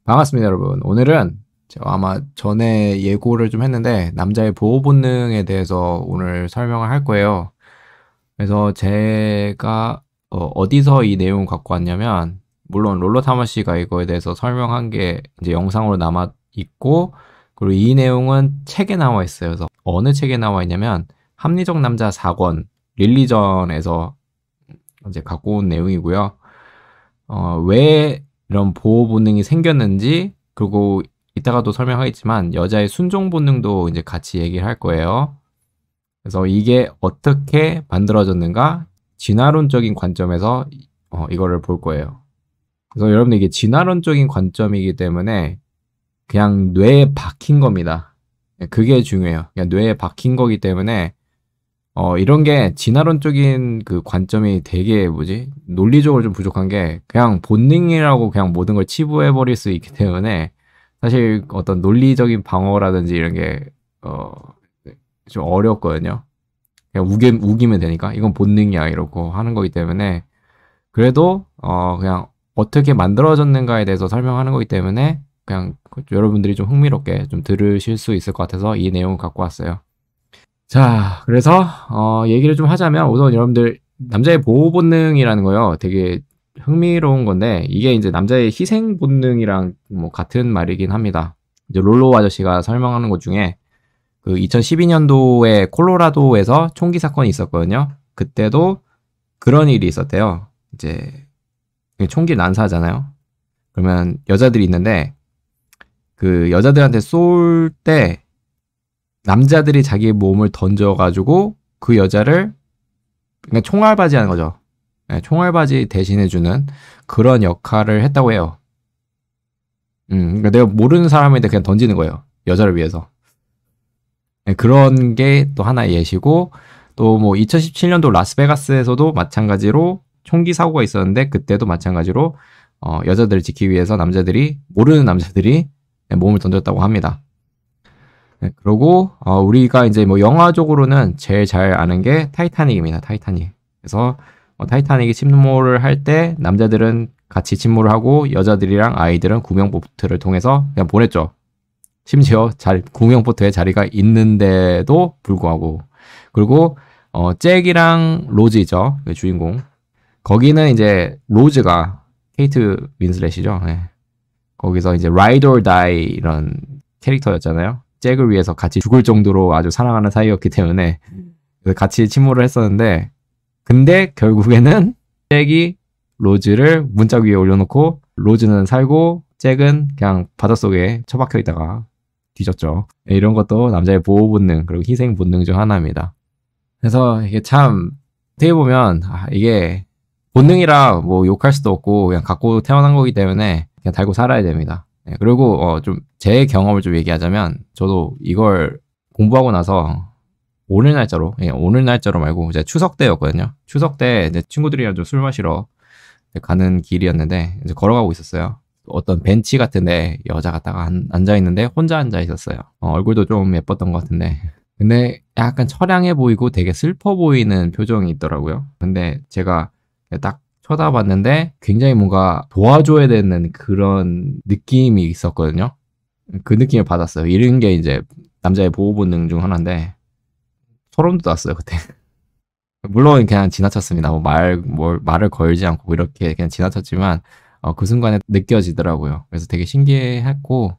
반갑습니다, 여러분. 오늘은 제가 아마 전에 예고를 좀 했는데 남자의 보호 본능에 대해서 오늘 설명을 할 거예요. 그래서 제가 디서 이 내용을 갖고 왔냐면 물론 롤러 타머씨가 이거에 대해서 설명한 게 이제 영상으로 남아 있고 그리고 이 내용은 책에 나와 있어요. 그래서 어느 책에 나와 있냐면 합리적 남자 4권 릴리전에서 이제 갖고 온 내용이고요. 왜 이런 보호 본능이 생겼는지, 그리고 이따가도 설명하겠지만 여자의 순종 본능도 이제 같이 얘기를 할 거예요. 그래서 이게 어떻게 만들어졌는가 진화론적인 관점에서 이거를 볼 거예요. 그래서 여러분들 이게 진화론적인 관점이기 때문에 그냥 뇌에 박힌 겁니다. 그게 중요해요. 그냥 뇌에 박힌 거기 때문에 이런 게 진화론적인 그 관점이 되게 논리적으로 좀 부족한 게 그냥 본능이라고 그냥 모든 걸 치부해버릴 수 있기 때문에 사실 어떤 논리적인 방어라든지 이런 게, 좀 어렵거든요. 그냥 우기면 되니까 이건 본능이야 이러고 하는 거기 때문에 그래도, 그냥 어떻게 만들어졌는가에 대해서 설명하는 거기 때문에 그냥 여러분들이 좀 흥미롭게 좀 들으실 수 있을 것 같아서 이 내용을 갖고 왔어요. 자, 그래서 얘기를 좀 하자면 우선 여러분들 남자의 보호 본능이라는 거요. 되게 흥미로운 건데 이게 이제 남자의 희생 본능이랑 뭐 같은 말이긴 합니다. 이제 롤로 아저씨가 설명하는 것 중에 그 2012년도에 콜로라도에서 총기 사건이 있었거든요. 그때도 그런 일이 있었대요. 이제 총기 난사하잖아요. 그러면 여자들이 있는데 그 여자들한테 쏠 때 남자들이 자기 몸을 던져가지고 그 여자를 그러니까 총알바지 하는 거죠. 네, 총알바지 대신해주는 그런 역할을 했다고 해요. 그러니까 내가 모르는 사람인데 그냥 던지는 거예요. 여자를 위해서. 네, 그런 게 또 하나의 예시고 또 뭐 2017년도 라스베가스에서도 마찬가지로 총기 사고가 있었는데 그때도 마찬가지로 여자들을 지키기 위해서 모르는 남자들이 몸을 던졌다고 합니다. 네, 그리고 우리가 이제 뭐 영화적으로는 제일 잘 아는 게 타이타닉입니다. 타이타닉. 그래서 타이타닉이 침몰을 할 때 남자들은 같이 침몰을 하고 여자들이랑 아이들은 구명보트를 통해서 그냥 보냈죠. 심지어 구명보트에 자리가 있는데도 불구하고. 그리고 잭이랑 로즈 있죠. 그 주인공. 거기는 이제 로즈가 케이트 윈슬렛이죠. 네. 거기서 이제 Ride or Die 이런 캐릭터였잖아요. 잭을 위해서 같이 죽을 정도로 아주 사랑하는 사이였기 때문에 같이 침몰을 했었는데 근데 결국에는 잭이 로즈를 문짝 위에 올려놓고 로즈는 살고 잭은 그냥 바닷속에 처박혀 있다가 뒤졌죠. 이런 것도 남자의 보호 본능 그리고 희생 본능 중 하나입니다. 그래서 이게 참 어떻게 보면 이게 본능이라 뭐 욕할 수도 없고 그냥 갖고 태어난 거기 때문에 그냥 달고 살아야 됩니다. 네, 그리고 좀 제 경험을 좀 얘기하자면 저도 이걸 공부하고 나서 오늘 날짜로 말고 이제 추석 때였거든요. 추석 때 이제 친구들이랑 좀 술 마시러 가는 길이었는데 이제 걸어가고 있었어요. 어떤 벤치 같은데 여자가 딱 앉아 있는데 혼자 앉아 있었어요. 얼굴도 좀 예뻤던 것 같은데 근데 약간 처량해 보이고 되게 슬퍼 보이는 표정이 있더라고요. 근데 제가 딱 쳐다봤는데 굉장히 뭔가 도와줘야 되는 그런 느낌이 있었거든요. 그 느낌을 받았어요. 이런 게 이제 남자의 보호 본능 중 하나인데 소름 돋았어요 그때. 물론 그냥 지나쳤습니다. 말을 걸지 않고 이렇게 그냥 지나쳤지만 그 순간에 느껴지더라고요. 그래서 되게 신기했고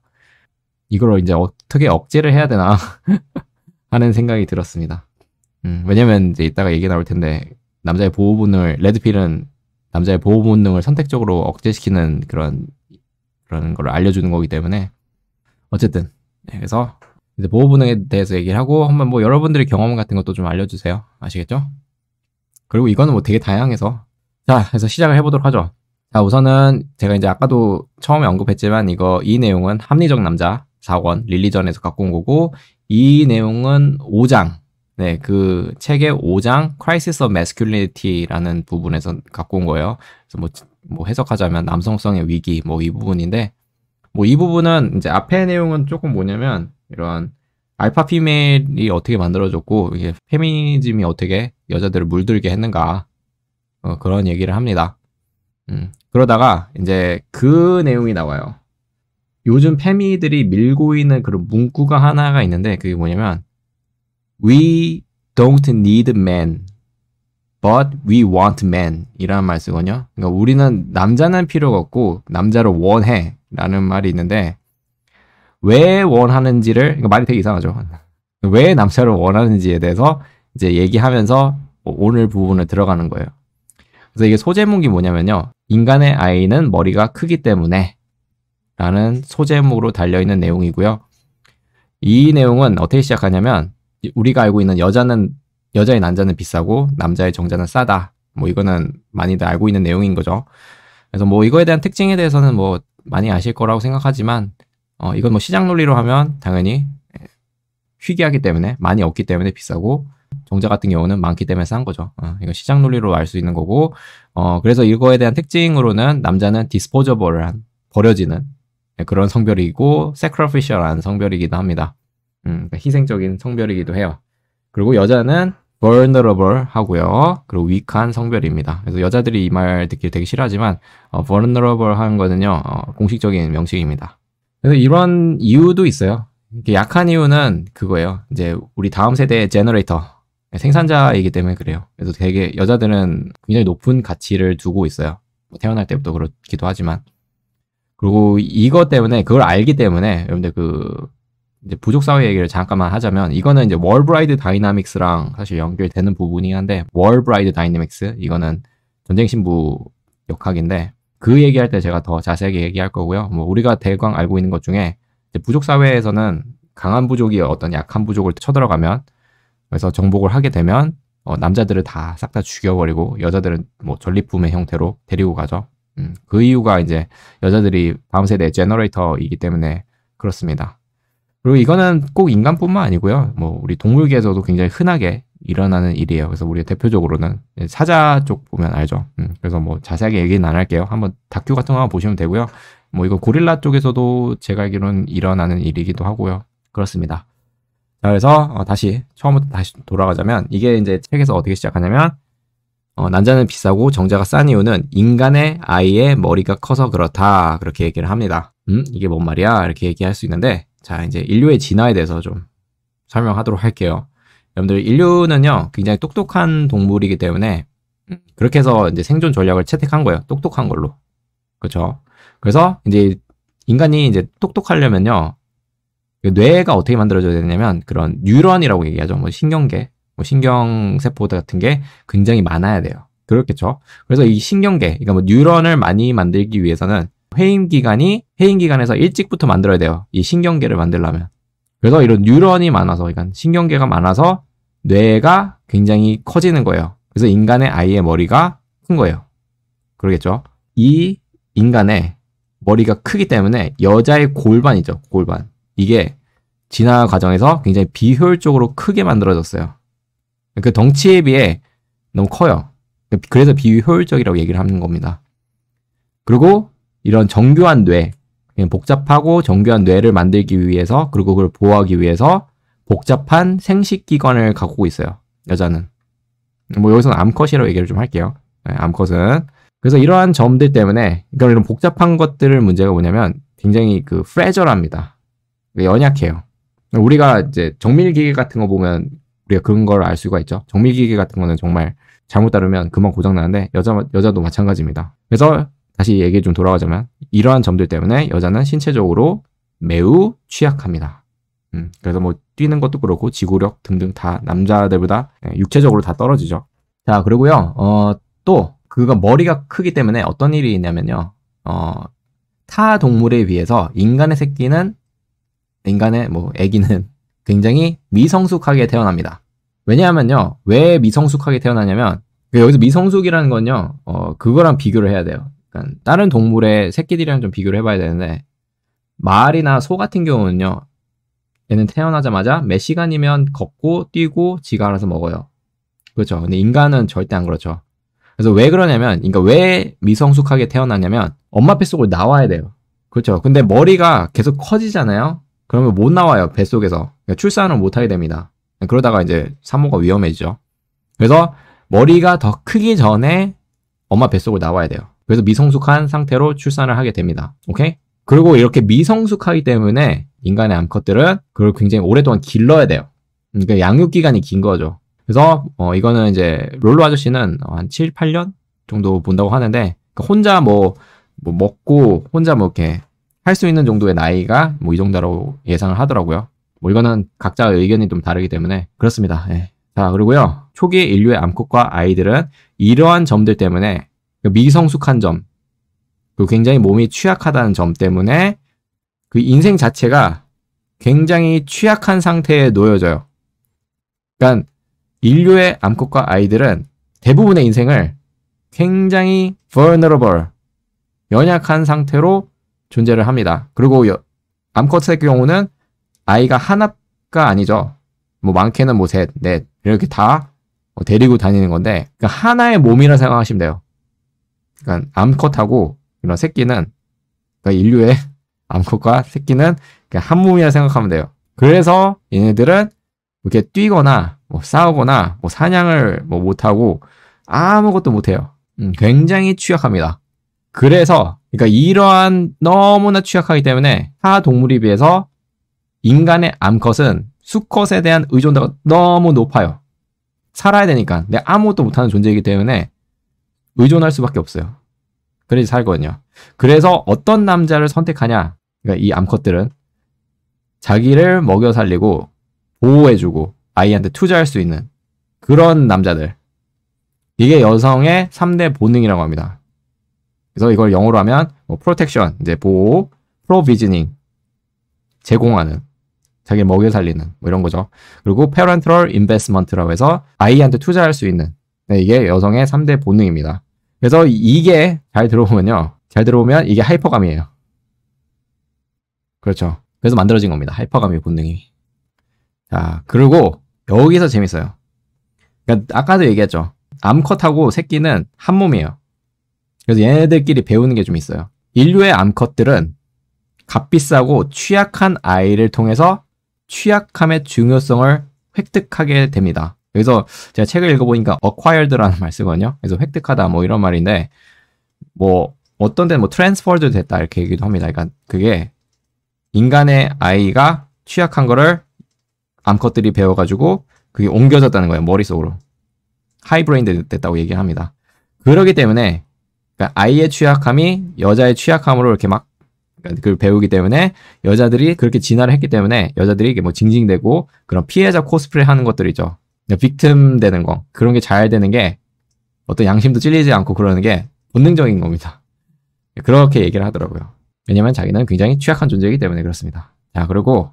이걸 이제 어떻게 억제를 해야 되나 하는 생각이 들었습니다. 왜냐면 이제 이따가 얘기 나올 텐데 레드필은 남자의 보호 본능을 선택적으로 억제시키는 그런 걸 알려주는 거기 때문에 어쨌든 그래서 이제 보호 본능에 대해서 얘기를 하고 한번 뭐 여러분들의 경험 같은 것도 좀 알려주세요. 아시겠죠? 그리고 이거는 뭐 되게 다양해서 자 그래서 시작을 해보도록 하죠. 자 우선은 제가 이제 아까도 처음에 언급했지만 이 내용은 합리적 남자 4권 릴리전에서 갖고 온 거고 이 내용은 5장 네, 그 책의 5장 Crisis of Masculinity라는 부분에서 갖고 온 거예요. 그래서 뭐 해석하자면 남성성의 위기 뭐 이 부분인데 뭐 이 부분은 이제 앞에 내용은 조금 뭐냐면 이런 알파 피메일이 어떻게 만들어졌고 이게 페미니즘이 어떻게 여자들을 물들게 했는가 그런 얘기를 합니다. 그러다가 이제 그 내용이 나와요. 요즘 패미들이 밀고 있는 그런 문구가 하나가 있는데 그게 뭐냐면 We don't need men, but we want men 이라는 말 쓰거든요. 그러니까 우리는 남자는 필요가 없고 남자를 원해 라는 말이 있는데 왜 원하는지를, 그러니까 말이 되게 이상하죠. 왜 남자를 원하는지에 대해서 이제 얘기하면서 오늘 부분을 들어가는 거예요. 그래서 이게 소제목이 뭐냐면요. 인간의 아이는 머리가 크기 때문에 라는 소제목으로 달려있는 내용이고요. 이 내용은 어떻게 시작하냐면 우리가 알고 있는 여자의 난자는 비싸고 남자의 정자는 싸다. 뭐 이거는 많이들 알고 있는 내용인 거죠. 그래서 뭐 이거에 대한 특징에 대해서는 뭐 많이 아실 거라고 생각하지만 이건 뭐 시장 논리로 하면 당연히 희귀하기 때문에 많이 없기 때문에 비싸고 정자 같은 경우는 많기 때문에 싼 거죠. 이거 시장 논리로 알 수 있는 거고 그래서 이거에 대한 특징으로는 남자는 disposable한 버려지는 그런 성별이고 sacrificial한 성별이기도 합니다. 그러니까 희생적인 성별이기도 해요. 그리고 여자는 vulnerable 하고요. 그리고 weak한 성별입니다. 그래서 여자들이 이 말 듣기 되게 싫어하지만 vulnerable 하는 거는요 공식적인 명칭입니다. 그래서 이런 이유도 있어요. 이렇게 약한 이유는 그거예요. 이제 우리 다음 세대의 제너레이터 생산자이기 때문에 그래요. 그래서 되게 여자들은 굉장히 높은 가치를 두고 있어요. 뭐 태어날 때부터 그렇기도 하지만. 그리고 이것 때문에 그걸 알기 때문에 여러분들 이제 부족 사회 얘기를 잠깐만 하자면 이거는 이제 월브라이드 다이나믹스랑 사실 연결되는 부분이긴 한데 월브라이드 다이나믹스 이거는 전쟁 신부 역학인데 그 얘기할 때 제가 더 자세하게 얘기할 거고요. 뭐 우리가 대강 알고 있는 것 중에 이제 부족 사회에서는 강한 부족이 어떤 약한 부족을 쳐들어가면 그래서 정복을 하게 되면 남자들을 다 싹 다 죽여버리고 여자들은 뭐 전리품의 형태로 데리고 가죠. 그 이유가 이제 여자들이 다음 세대의 제너레이터이기 때문에 그렇습니다. 그리고 이거는 꼭 인간뿐만 아니고요. 뭐 우리 동물계에서도 굉장히 흔하게 일어나는 일이에요. 그래서 우리 대표적으로는 사자 쪽 보면 알죠. 그래서 뭐 자세하게 얘기는 안 할게요. 한번 다큐 같은 거 한번 보시면 되고요. 뭐 이거 고릴라 쪽에서도 제가 알기로는 일어나는 일이기도 하고요. 그렇습니다. 자, 그래서 처음부터 다시 돌아가자면 이게 이제 책에서 어떻게 시작하냐면 남자는 비싸고 정자가 싼 이유는 인간의 아이의 머리가 커서 그렇다. 그렇게 얘기를 합니다. 이게 뭔 말이야? 이렇게 얘기할 수 있는데 자, 이제 인류의 진화에 대해서 좀 설명하도록 할게요. 여러분들 인류는요 굉장히 똑똑한 동물이기 때문에 그렇게 해서 이제 생존 전략을 채택한 거예요. 똑똑한 걸로. 그렇죠? 그래서 이제 인간이 이제 똑똑하려면요 뇌가 어떻게 만들어져야 되냐면 그런 뉴런이라고 얘기하죠. 뭐 신경계, 뭐 신경세포 같은 게 굉장히 많아야 돼요. 그렇겠죠? 그래서 이 신경계, 그러니까 뭐 뉴런을 많이 만들기 위해서는 회인기관에서 일찍부터 만들어야 돼요. 이 신경계를 만들려면. 그래서 이런 뉴런이 많아서, 그러니까 신경계가 많아서 뇌가 굉장히 커지는 거예요. 그래서 인간의 아이의 머리가 큰 거예요. 그러겠죠? 이 인간의 머리가 크기 때문에 여자의 골반이죠. 골반. 이게 진화 과정에서 굉장히 비효율적으로 크게 만들어졌어요. 그 덩치에 비해 너무 커요. 그래서 비효율적이라고 얘기를 하는 겁니다. 그리고 이런 정교한 뇌, 복잡하고 정교한 뇌를 만들기 위해서 그리고 그걸 보호하기 위해서 복잡한 생식기관을 갖고 있어요. 여자는. 뭐 여기서는 암컷이라고 얘기를 좀 할게요. 네, 암컷은. 그래서 이러한 점들 때문에 그러니까 이런 복잡한 것들을 문제가 뭐냐면 굉장히 프레저합니다. 연약해요. 우리가 이제 정밀기계 같은 거 보면 우리가 그런 걸 알 수가 있죠. 정밀기계 같은 거는 정말 잘못 다루면 금방 고장 나는데 여자도 마찬가지입니다. 그래서 다시 얘기 좀 돌아가자면 이러한 점들 때문에 여자는 신체적으로 매우 취약합니다. 그래서 뭐 뛰는 것도 그렇고 지구력 등등 다 남자들보다 육체적으로 다 떨어지죠. 자, 그리고요. 또 그가 머리가 크기 때문에 어떤 일이 있냐면요. 타 동물에 비해서 인간의 아기는 굉장히 미성숙하게 태어납니다. 왜냐하면요. 왜 미성숙하게 태어나냐면 여기서 미성숙이라는 건요. 그거랑 비교를 해야 돼요. 그러니까 다른 동물의 새끼들이랑 좀 비교를 해봐야 되는데 말이나 소 같은 경우는요. 얘는 태어나자마자 몇 시간이면 걷고 뛰고 지가 알아서 먹어요. 그렇죠. 근데 인간은 절대 안 그렇죠. 그래서 왜 그러냐면 그러니까 왜 미성숙하게 태어나냐면 엄마 뱃속을 나와야 돼요. 그렇죠. 근데 머리가 계속 커지잖아요. 그러면 못 나와요. 뱃속에서. 그러니까 출산을 못 하게 됩니다. 그러다가 이제 산모가 위험해지죠. 그래서 머리가 더 크기 전에 엄마 뱃속을 나와야 돼요. 그래서 미성숙한 상태로 출산을 하게 됩니다. 오케이? 그리고 이렇게 미성숙하기 때문에 인간의 암컷들은 그걸 굉장히 오랫동안 길러야 돼요. 그러니까 양육 기간이 긴 거죠. 그래서 이거는 이제 롤로 아저씨는 한 7, 8년 정도 본다고 하는데, 그러니까 혼자 뭐 먹고 혼자 뭐 이렇게 할 수 있는 정도의 나이가 뭐 이 정도라고 예상을 하더라고요. 뭐 이거는 각자의 의견이 좀 다르기 때문에 그렇습니다. 예. 자, 그리고요. 초기 인류의 암컷과 아이들은 이러한 점들 때문에, 미성숙한 점, 그리고 굉장히 몸이 취약하다는 점 때문에 그 인생 자체가 굉장히 취약한 상태에 놓여져요. 그러니까 인류의 암컷과 아이들은 대부분의 인생을 굉장히 vulnerable, 연약한 상태로 존재를 합니다. 그리고 암컷의 경우는 아이가 하나가 아니죠. 뭐 많게는 뭐 셋, 넷 이렇게 다 데리고 다니는 건데, 그러니까 하나의 몸이라 생각하시면 돼요. 그러니까 암컷하고 이런 새끼는, 그러니까 인류의 암컷과 새끼는 그냥 한 몸이라 생각하면 돼요. 그래서 얘네들은 이렇게 뛰거나 뭐 싸우거나 뭐 사냥을 뭐 못하고 아무것도 못해요. 굉장히 취약합니다. 그래서 그러니까 이러한 너무나 취약하기 때문에 타 동물에 비해서 인간의 암컷은 수컷에 대한 의존도가 너무 높아요. 살아야 되니까. 내가 아무것도 못하는 존재이기 때문에 의존할 수밖에 없어요. 그래서 살거든요. 그래서 어떤 남자를 선택하냐, 그러니까 이 암컷들은 자기를 먹여 살리고 보호해주고 아이한테 투자할 수 있는 그런 남자들, 이게 여성의 3대 본능이라고 합니다. 그래서 이걸 영어로 하면 뭐 프로텍션, 이제 보호, 프로비즈닝, 제공하는, 자기를 먹여 살리는 뭐 이런 거죠. 그리고 parental investment라고 해서 아이한테 투자할 수 있는, 이게 여성의 3대 본능입니다. 그래서 이게 잘 들어보면 이게 하이퍼감이에요. 그렇죠. 그래서 만들어진 겁니다. 하이퍼감의 본능이. 자, 그리고 여기서 재밌어요. 그러니까 아까도 얘기했죠. 암컷하고 새끼는 한 몸이에요. 그래서 얘네들끼리 배우는 게 좀 있어요. 인류의 암컷들은 값비싸고 취약한 아이를 통해서 취약함의 중요성을 획득하게 됩니다. 그래서 제가 책을 읽어보니까 acquired라는 말 쓰거든요. 그래서 획득하다 뭐 이런 말인데, 뭐 어떤 데는 뭐 transferred 됐다 이렇게 얘기도 합니다. 그러니까 그게 인간의 아이가 취약한 거를 암컷들이 배워가지고 그게 옮겨졌다는 거예요. 머릿속으로. 하이브레인드 됐다고 얘기합니다. 그러기 때문에 그러니까 아이의 취약함이 여자의 취약함으로 이렇게 막 그걸 배우기 때문에 여자들이 그렇게 진화를 했기 때문에 여자들이 이게 뭐 징징대고 그런 피해자 코스프레 하는 것들이죠. 빅틈 되는 거, 그런 게 잘 되는 게 어떤 양심도 찔리지 않고 그러는 게 본능적인 겁니다. 그렇게 얘기를 하더라고요. 왜냐면 자기는 굉장히 취약한 존재이기 때문에 그렇습니다. 자, 그리고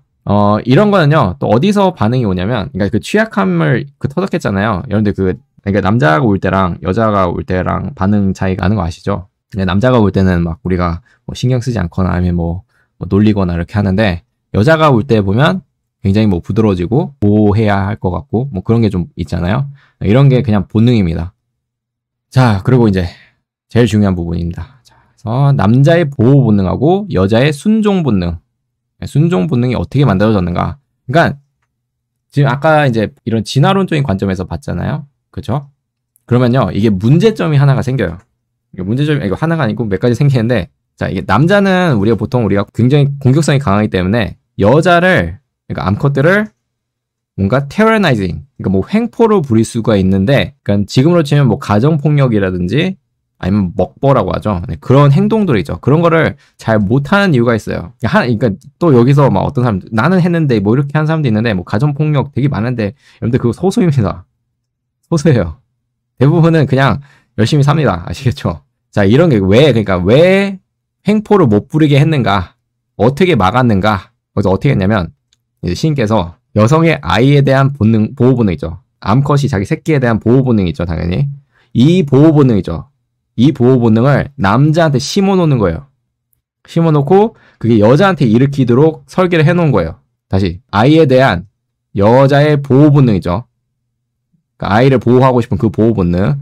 이런 거는요 또 어디서 반응이 오냐면, 그러니까 그 취약함을 터득했잖아요. 여러분들 그러니까 남자가 울 때랑 여자가 울 때랑 반응 차이가 나는 거 아시죠? 남자가 울 때는 막 우리가 뭐 신경 쓰지 않거나 아니면 뭐 놀리거나 이렇게 하는데, 여자가 울 때 보면 굉장히 뭐 부드러워지고 보호해야 할 것 같고 뭐 그런 게 좀 있잖아요. 이런 게 그냥 본능입니다. 자, 그리고 이제 제일 중요한 부분입니다. 자, 그래서 남자의 보호 본능하고 여자의 순종 본능. 순종 본능이 어떻게 만들어졌는가? 그러니까 지금 아까 이제 이런 진화론적인 관점에서 봤잖아요. 그렇죠? 그러면요 이게 문제점이 하나가 생겨요. 이거 하나가 아니고 몇 가지 생기는데, 자, 이게 남자는 우리가 굉장히 공격성이 강하기 때문에 여자를, 그러니까 암컷들을 뭔가 terrorizing, 그러니까 뭐 횡포로 부릴 수가 있는데, 그러니까 지금으로 치면 뭐 가정폭력이라든지 아니면 먹보라고 하죠. 네, 그런 행동들이 있죠. 그런 거를 잘 못하는 이유가 있어요. 그러니까 또 여기서 막 어떤 사람, 나는 했는데 뭐 이렇게 한 사람도 있는데, 뭐 가정폭력 되게 많은데, 여러분들 그거 소수입니다. 소수예요. 대부분은 그냥 열심히 삽니다. 아시겠죠? 자, 이런 게 그러니까 왜 횡포를 못 부리게 했는가? 어떻게 막았는가? 그래서 어떻게 했냐면, 이제 시인께서 여성의 아이에 대한 본능, 보호 본능 있죠. 암컷이 자기 새끼에 대한 보호 본능이 있죠, 당연히. 이 보호 본능이죠. 이 보호 본능을 남자한테 심어놓는 거예요. 심어놓고 그게 여자한테 일으키도록 설계를 해놓은 거예요. 다시, 아이에 대한 여자의 보호 본능이죠. 그러니까 아이를 보호하고 싶은 그 보호 본능.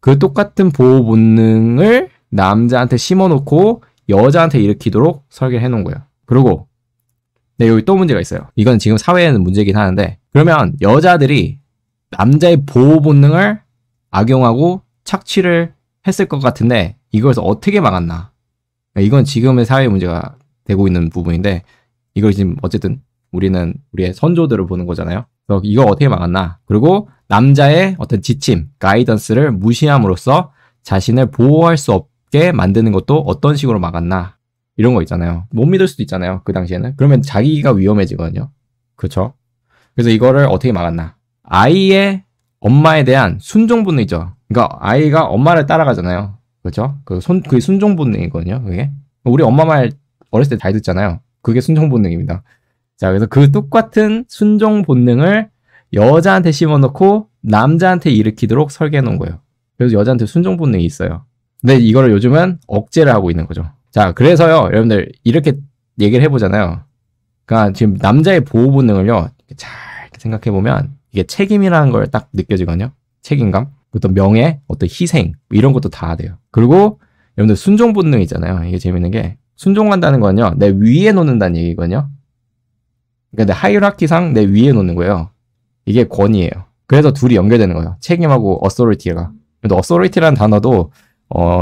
그 똑같은 보호 본능을 남자한테 심어놓고 여자한테 일으키도록 설계를 해놓은 거예요. 그리고 여기 또 문제가 있어요. 이건 지금 사회에는 문제긴 하는데, 그러면 여자들이 남자의 보호 본능을 악용하고 착취를 했을 것 같은데 이것을 어떻게 막았나? 이건 지금의 사회 문제가 되고 있는 부분인데 이걸 지금 어쨌든 우리는 우리의 선조들을 보는 거잖아요. 그래서 이거 어떻게 막았나? 그리고 남자의 어떤 지침, 가이던스를 무시함으로써 자신을 보호할 수 없게 만드는 것도 어떤 식으로 막았나? 이런 거 있잖아요. 못 믿을 수도 있잖아요. 그 당시에는. 그러면 자기가 위험해지거든요. 그렇죠? 그래서 이거를 어떻게 막았나? 아이의 엄마에 대한 순종 본능이죠. 그러니까 아이가 엄마를 따라가잖아요. 그렇죠? 그게 순종 본능이거든요. 그게. 우리 엄마 말 어렸을 때 잘 듣잖아요. 그게 순종 본능입니다. 자, 그래서 그 똑같은 순종 본능을 여자한테 심어놓고 남자한테 일으키도록 설계해 놓은 거예요. 그래서 여자한테 순종 본능이 있어요. 근데 이거를 요즘은 억제를 하고 있는 거죠. 자, 그래서요, 여러분들 이렇게 얘기를 해보잖아요. 그러니까 지금 남자의 보호 본능을요, 잘 생각해 보면 이게 책임이라는 걸 딱 느껴지거든요. 책임감, 어떤 명예, 어떤 희생 이런 것도 다 돼요. 그리고 여러분들 순종 본능 있잖아요. 이게 재밌는 게 순종한다는 건요, 내 위에 놓는다는 얘기거든요. 그러니까 내 하이라키상 내 위에 놓는 거예요. 이게 권위예요. 그래서 둘이 연결되는 거예요. 책임하고 authority가. 근데 authority라는 단어도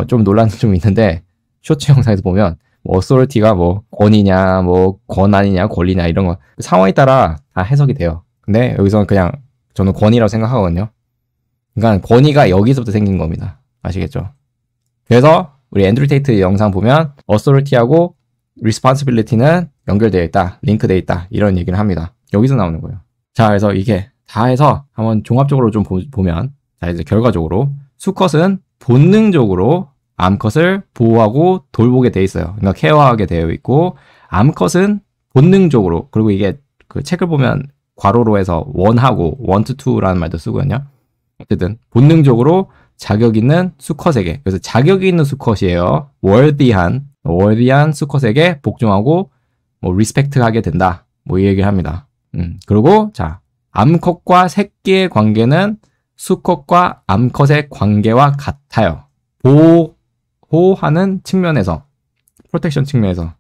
좀 논란이 좀 있는데 쇼츠 영상에서 보면 뭐 authority가 뭐 권위냐, 뭐 권한이냐, 권리냐 이런 거 상황에 따라 다 해석이 돼요. 근데 여기서는 그냥 저는 권위라고 생각하거든요. 그러니까 권위가 여기서부터 생긴 겁니다. 아시겠죠? 그래서 우리 앤드류 테이트 영상 보면 authority하고 responsibility는 연결되어 있다, 링크되어 있다 이런 얘기를 합니다. 여기서 나오는 거예요. 자, 그래서 이게 다 해서 한번 종합적으로 좀 보면 자, 이제 결과적으로 수컷은 본능적으로 암컷을 보호하고 돌보게 돼 있어요. 그러니까 케어하게 되어 있고 암컷은 본능적으로 그리고 이게 그 책을 보면 괄호로 해서 원하고 want to라는 말도 쓰거든요. 어쨌든 본능적으로 자격 있는 수컷에게 그래서 자격이 있는 수컷이에요. worthy한 수컷에게 복종하고 뭐 리스펙트하게 된다. 뭐 이 얘기를 합니다. 그리고 자 암컷과 새끼의 관계는 수컷과 암컷의 관계와 같아요. 보호하는 측면에서 프로텍션 측면에서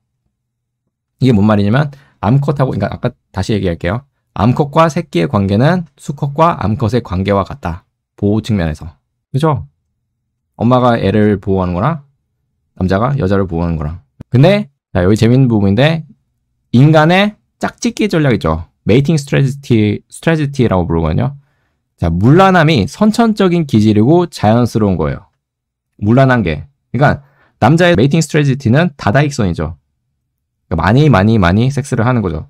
이게 뭔 말이냐면 암컷하고 그러니까 아까 다시 얘기할게요. 암컷과 새끼의 관계는 수컷과 암컷의 관계와 같다. 보호 측면에서. 그죠? 엄마가 애를 보호하는 거랑 남자가 여자를 보호하는 거랑. 근데 자, 여기 재밌는 부분인데 인간의 짝짓기 전략이죠. 메이팅 스트래티라고 부르거든요. 자, 문란함이 선천적인 기질이고 자연스러운 거예요. 문란한 게. 그러니까 남자의 메이팅 스트래티는 다다익선이죠. 그러니까 많이 섹스를 하는 거죠.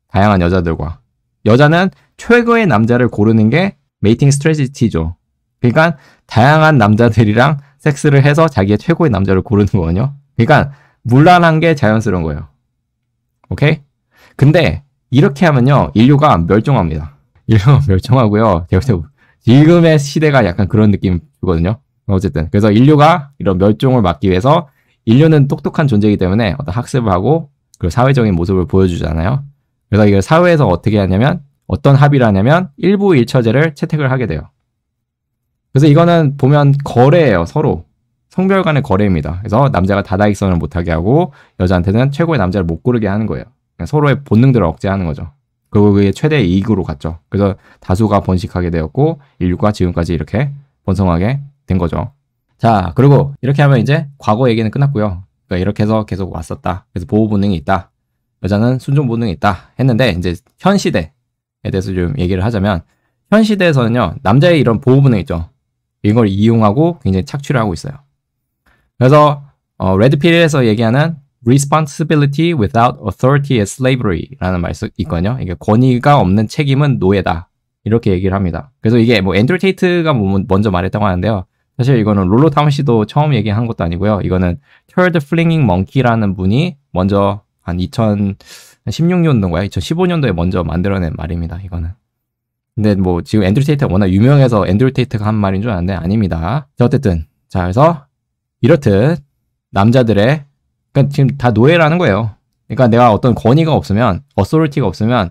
다양한 여자들과. 여자는 최고의 남자를 고르는 게 메이팅 스트래티죠. 그러니까 다양한 남자들이랑 섹스를 해서 자기의 최고의 남자를 고르는 거거든요. 그러니까 문란한 게 자연스러운 거예요. 오케이? 근데 이렇게 하면요. 인류가 멸종합니다. 인류가 멸종하고요. 지금의 시대가 약간 그런 느낌 주거든요. 어쨌든 그래서 인류가 이런 멸종을 막기 위해서 인류는 똑똑한 존재이기 때문에 어떤 학습을 하고 그 사회적인 모습을 보여주잖아요. 그래서 이걸 사회에서 어떻게 하냐면 어떤 합의를 하냐면 일부 일처제를 채택을 하게 돼요. 그래서 이거는 보면 거래예요. 서로. 성별 간의 거래입니다. 그래서 남자가 다다익선을 못하게 하고 여자한테는 최고의 남자를 못 고르게 하는 거예요. 서로의 본능들을 억제하는 거죠. 그리고 그게 최대 이익으로 갔죠. 그래서 다수가 번식하게 되었고 인류가 지금까지 이렇게 번성하게 된 거죠. 자, 그리고 이렇게 하면 이제 과거 얘기는 끝났고요. 그러니까 이렇게 해서 계속 왔었다. 그래서 보호 본능이 있다. 여자는 순종 본능이 있다. 했는데 이제 현 시대에 대해서 좀 얘기를 하자면 현 시대에서는요. 남자의 이런 보호 본능 있죠. 이걸 이용하고 굉장히 착취를 하고 있어요. 그래서 레드필에서 얘기하는 responsibility without authority is slavery라는 말이 있거든요. 이게 권위가 없는 책임은 노예다. 이렇게 얘기를 합니다. 그래서 이게 뭐 앤드류 테이트가 먼저 말했다고 하는데요. 사실 이거는 롤로 타운시도 처음 얘기한 것도 아니고요. 이거는 Third Flinging Monkey라는 분이 먼저 한 2016년도인가요? 2015년도에 먼저 만들어낸 말입니다. 이거는. 근데 뭐 지금 앤드류 테이트가 워낙 유명해서 앤드류 테이트가 한 말인 줄 아는데 아닙니다. 자, 어쨌든 자, 그래서 이렇듯 남자들의 그러니까 지금 다 노예라는 거예요. 그러니까 내가 어떤 권위가 없으면 어소리티가 없으면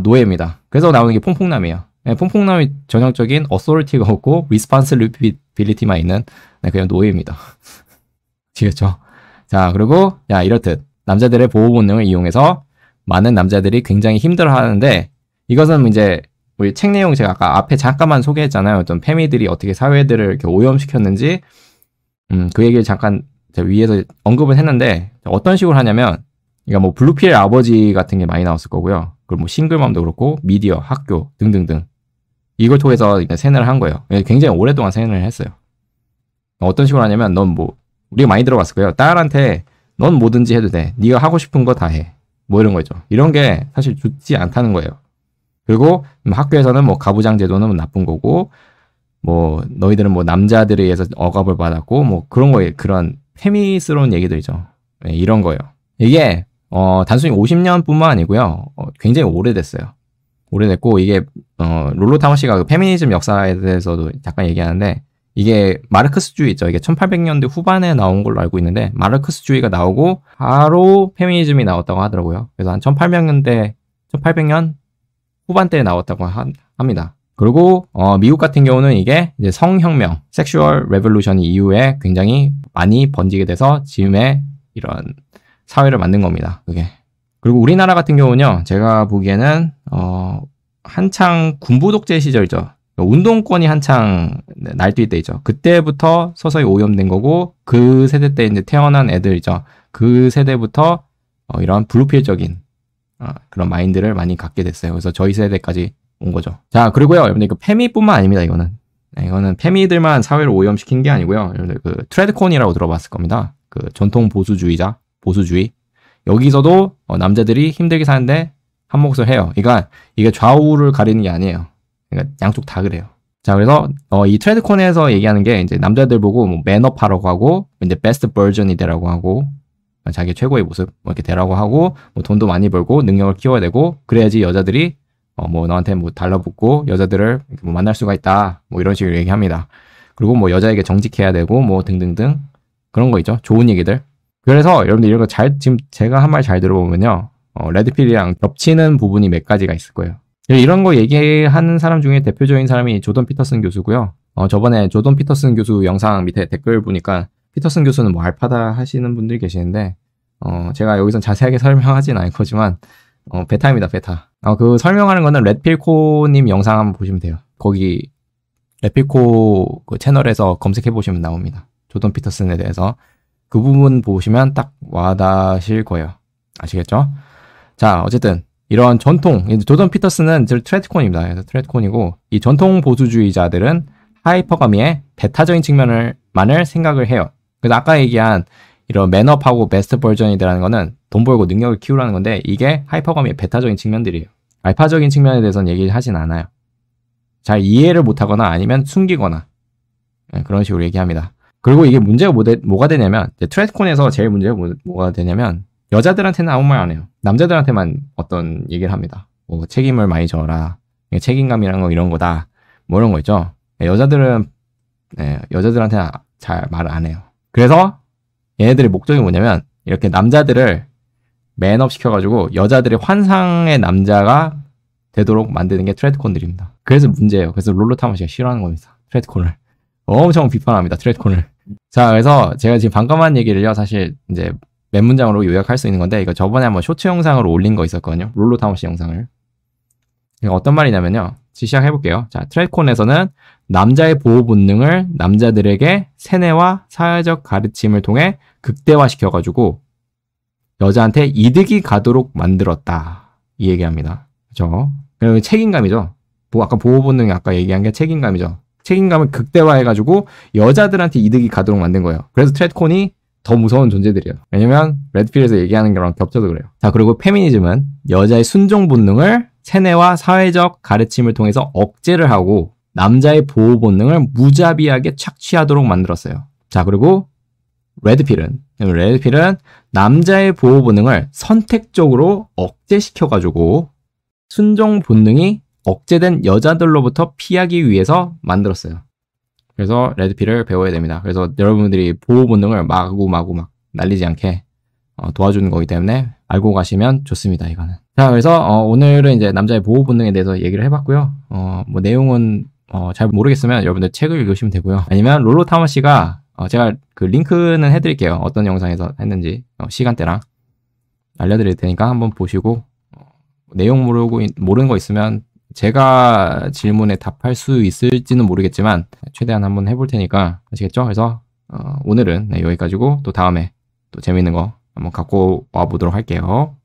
노예입니다. 그래서 나오는 게 퐁퐁남이에요. 퐁퐁남이 전형적인 어소리티가 없고 리스폰시빌리티만 있는 그냥 노예입니다. 아시겠죠? 자, 그리고 야 이렇듯 남자들의 보호 본능을 이용해서 많은 남자들이 굉장히 힘들어하는데 이것은 이제 우리 책 내용 제가 아까 앞에 잠깐만 소개했잖아요. 어떤 페미들이 어떻게 사회들을 이렇게 오염시켰는지 그 얘기를 잠깐 제가 위에서 언급을 했는데 어떤 식으로 하냐면 그러니까 뭐 블루필 아버지 같은 게 많이 나왔을 거고요. 그리고 뭐 싱글맘도 그렇고 미디어, 학교 등등등 이걸 통해서 세뇌를 한 거예요. 굉장히 오랫동안 세뇌를 했어요. 어떤 식으로 하냐면 넌 뭐 우리가 많이 들어봤을 거예요. 딸한테 넌 뭐든지 해도 돼. 네가 하고 싶은 거 다 해. 뭐 이런 거죠. 이런 게 사실 좋지 않다는 거예요. 그리고 학교에서는 뭐 가부장 제도는 나쁜 거고 뭐 너희들은 뭐 남자들에 의해서 억압을 받았고 뭐 그런 거에 그런 페미스러운 얘기들이죠. 네, 이런 거예요. 이게 단순히 50년뿐만 아니고요. 굉장히 오래됐어요. 오래됐고 이게 롤로 타머시가 그 페미니즘 역사에 대해서도 잠깐 얘기하는데 이게 마르크스주의 있죠. 이게 1800년대 후반에 나온 걸로 알고 있는데 마르크스주의가 나오고 바로 페미니즘이 나왔다고 하더라고요. 그래서 한 1800년 후반대에 나왔다고 합니다. 그리고 미국 같은 경우는 이게 이제 성혁명, 섹슈얼 레볼루션 이후에 굉장히 많이 번지게 돼서 지금의 이런 사회를 만든 겁니다. 그게. 그리고 우리나라 같은 경우는요. 제가 보기에는 한창 군부 독재 시절이죠. 운동권이 한창 날뛸 때이죠. 그때부터 서서히 오염된 거고 그 세대 때 이제 태어난 애들이죠. 그 세대부터 이런 블루필적인 그런 마인드를 많이 갖게 됐어요. 그래서 저희 세대까지 온 거죠. 자, 그리고요, 여러분들 그 페미뿐만 아닙니다. 이거는 페미들만 사회를 오염시킨 게 아니고요. 여러분들 그 트레드콘이라고 들어봤을 겁니다. 그 전통 보수주의. 여기서도 남자들이 힘들게 사는데 한 몫을 해요. 그러니까 이게 좌우를 가리는 게 아니에요. 그러니까 양쪽 다 그래요. 자, 그래서 이 트레드콘에서 얘기하는 게 이제 남자들 보고 뭐 맨업 하라고 하고 이제 베스트 버전이 되라고 하고 자기 최고의 모습 뭐 이렇게 되라고 하고 뭐 돈도 많이 벌고 능력을 키워야 되고 그래야지 여자들이 뭐 너한테 뭐 달라붙고 여자들을 뭐 만날 수가 있다 뭐 이런 식으로 얘기합니다. 그리고 뭐 여자에게 정직해야 되고 뭐 등등등 그런 거 있죠. 좋은 얘기들. 그래서 여러분들 이런 거 지금 제가 한 말 잘 들어보면요. 레드필이랑 겹치는 부분이 몇 가지가 있을 거예요. 이런 거 얘기하는 사람 중에 대표적인 사람이 조던 피터슨 교수고요. 저번에 조던 피터슨 교수 영상 밑에 댓글 보니까 피터슨 교수는 뭐 알파다 하시는 분들이 계시는데 제가 여기서 자세하게 설명하진 않을 거지만 베타입니다. 베타. 그 설명하는 거는 렛필코님 영상 한번 보시면 돼요. 거기 렛필코 그 채널에서 검색해 보시면 나옵니다. 조던 피터슨에 대해서 그 부분 보시면 딱 와닿으실 거예요. 아시겠죠? 자, 어쨌든 이런 전통 조던 피터슨은 트레드콘입니다. 그래서 트레드콘이고 이 전통 보수주의자들은 하이퍼가미의 배타적인 측면을만을 생각을 해요. 그래서 아까 얘기한 이런 맨업하고 베스트 버전이라는 거는 돈 벌고 능력을 키우라는 건데 이게 하이퍼가미의 베타적인 측면들이에요. 알파적인 측면에 대해서는 얘기하진 않아요. 잘 이해를 못하거나 아니면 숨기거나 그런 식으로 얘기합니다. 그리고 이게 문제가 뭐가 되냐면 트레드콘에서 제일 문제가 뭐가 되냐면 여자들한테는 아무 말 안 해요. 남자들한테만 어떤 얘기를 합니다. 뭐 책임을 많이 져라. 책임감이란 거 이런 거다. 뭐 이런 거 있죠. 여자들한테는 잘 말 안 해요. 그래서 얘네들의 목적이 뭐냐면 이렇게 남자들을 맨업 시켜가지고 여자들의 환상의 남자가 되도록 만드는 게 트레드콘들입니다. 그래서 문제예요. 그래서 롤로 타머시가 싫어하는 겁니다. 트레드콘을. 엄청 비판합니다. 트레드콘을. 자, 그래서 제가 지금 방금 한 얘기를요. 사실 이제 몇 문장으로 요약할 수 있는 건데 이거 저번에 한번 쇼츠 영상으로 올린 거 있었거든요. 롤로 타머시 영상을. 이거 어떤 말이냐면요. 시작해볼게요. 자, 트레드콘에서는 남자의 보호 본능을 남자들에게 세뇌와 사회적 가르침을 통해 극대화시켜가지고 여자한테 이득이 가도록 만들었다. 이 얘기합니다. 그죠? 그리고 책임감이죠. 아까 보호 본능이 아까 얘기한 게 책임감이죠. 책임감을 극대화해가지고 여자들한테 이득이 가도록 만든 거예요. 그래서 트레드콘이 더 무서운 존재들이에요. 왜냐면 레드필에서 얘기하는 거랑 겹쳐서 그래요. 자, 그리고 페미니즘은 여자의 순종 본능을 세뇌와 사회적 가르침을 통해서 억제를 하고 남자의 보호 본능을 무자비하게 착취하도록 만들었어요. 자, 그리고 레드필은 남자의 보호 본능을 선택적으로 억제시켜가지고 순종 본능이 억제된 여자들로부터 피하기 위해서 만들었어요. 그래서 레드필을 배워야 됩니다. 그래서 여러분들이 보호 본능을 마구마구 막 날리지 않게 도와주는 거기 때문에 알고 가시면 좋습니다. 이거는. 자, 그래서 오늘은 이제 남자의 보호 본능에 대해서 얘기를 해봤고요. 뭐 내용은 잘 모르겠으면 여러분들 책을 읽으시면 되고요. 아니면 롤로 타머시가 제가 그 링크는 해드릴게요. 어떤 영상에서 했는지 시간대랑 알려드릴 테니까 한번 보시고 내용 모르는 거 있으면 제가 질문에 답할 수 있을지는 모르겠지만 최대한 한번 해볼 테니까 아시겠죠? 그래서 오늘은 네, 여기까지고 또 다음에 또 재밌는 거 한번 갖고 와 보도록 할게요.